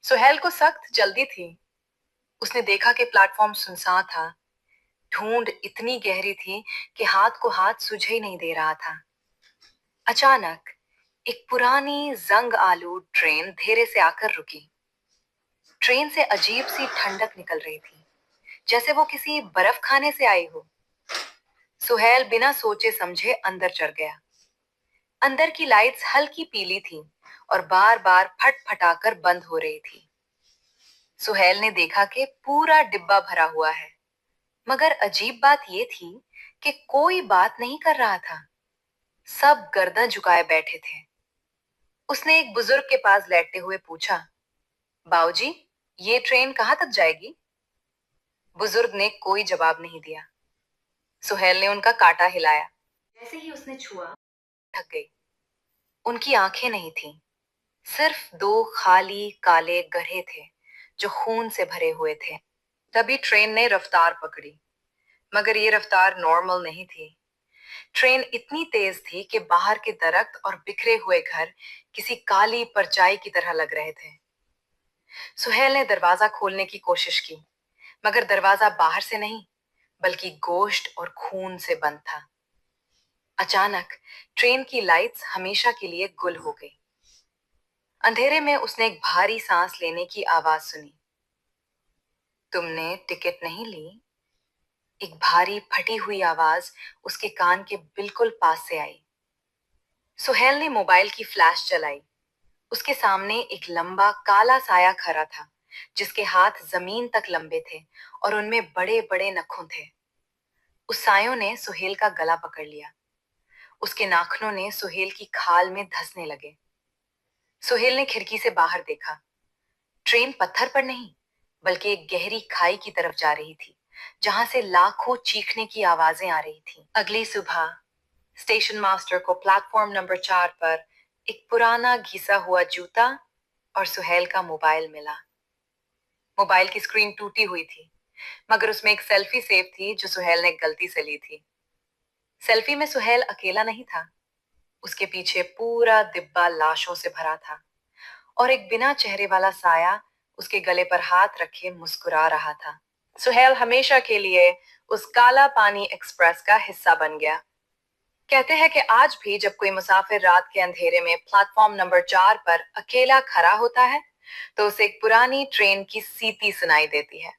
सुहेल को सख्त जल्दी थी। उसने देखा कि प्लेटफॉर्म सुनसान था। ढूंढ इतनी गहरी थी कि हाथ को हाथ सूझे ही नहीं दे रहा था। अचानक एक पुरानी जंग आलू ट्रेन धीरे से आकर रुकी। ट्रेन से अजीब सी ठंडक निकल रही थी, जैसे वो किसी बर्फ खाने से आई हो। सुहेल बिना सोचे समझे अंदर चढ़ गया। अंदर की लाइट्स हल्की पीली थी और बार बार फटफटाकर बंद हो रही थी। सुहेल ने देखा कि पूरा डिब्बा भरा हुआ है, मगर अजीब बात यह थी कि कोई बात नहीं कर रहा था। सब गर्दन झुकाए बैठे थे। उसने एक बुजुर्ग के पास लेटते हुए पूछा, बाऊजी, ये ट्रेन कहाँ तक जाएगी? बुजुर्ग ने कोई जवाब नहीं दिया। सुहेल ने उनका कांटा हिलाया। जैसे ही उसने छुआ, थक गई। उनकी आंखें नहीं थीं, सिर्फ दो खाली काले गड्ढे थे जो खून से भरे हुए थे। तभी ट्रेन ने रफ्तार पकड़ी, मगर ये रफ्तार नॉर्मल नहीं थी। ट्रेन इतनी तेज थी कि बाहर के दरख्त और बिखरे हुए घर किसी काली परछाई की तरह लग रहे थे। सुहेल ने दरवाजा खोलने की कोशिश की, मगर दरवाजा बाहर से नहीं, बल्कि गोश्त और खून से बंद था। अचानक ट्रेन की लाइट्स हमेशा के लिए गुल हो गई। अंधेरे में उसने एक भारी सांस लेने की आवाज सुनी। तुमने टिकट नहीं ली? एक भारी फटी हुई आवाज उसके कान के बिल्कुल पास से आई। सुहेल ने मोबाइल की फ्लैश चलाई। उसके सामने एक लंबा काला साया खड़ा था, जिसके हाथ जमीन तक लंबे थे और उनमें बड़े बड़े नखूं थे। उस सायों ने सुहेल का गला पकड़ लिया। उसके नाखूनों ने सुहेल की खाल में धंसने लगे। सुहेल ने खिड़की से बाहर देखा। ट्रेन पत्थर पर नहीं, बल्कि एक गहरी खाई की तरफ जा रही थी, जहां से लाखों चीखने की आवाजें आ रही थी। अगली सुबह स्टेशन मास्टर को प्लेटफॉर्म नंबर 4 पर एक पुराना घिसा हुआ जूता और सुहेल का मोबाइल मिला। मोबाइल की स्क्रीन टूटी हुई थी, मगर उसमें एक सेल्फी सेव थी जो सुहेल ने गलती से ली थी। सेल्फी में सुहेल अकेला नहीं था। उसके पीछे पूरा डिब्बा लाशों से भरा था और एक बिना चेहरे वाला साया उसके गले पर हाथ रखे मुस्कुरा रहा था। सुहेल हमेशा के लिए उस काला पानी एक्सप्रेस का हिस्सा बन गया। कहते हैं कि आज भी जब कोई मुसाफिर रात के अंधेरे में प्लेटफॉर्म नंबर 4 पर अकेला खड़ा होता है, तो उसे एक पुरानी ट्रेन की सीटी सुनाई देती है।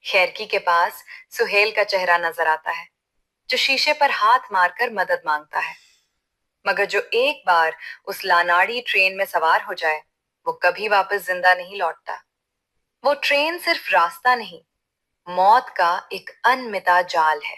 खैरकी के पास सुहेल का चेहरा नजर आता है, जो शीशे पर हाथ मारकर मदद मांगता है। मगर जो एक बार उस लानाड़ी ट्रेन में सवार हो जाए, वो कभी वापस जिंदा नहीं लौटता। वो ट्रेन सिर्फ रास्ता नहीं, मौत का एक अनमिता जाल है।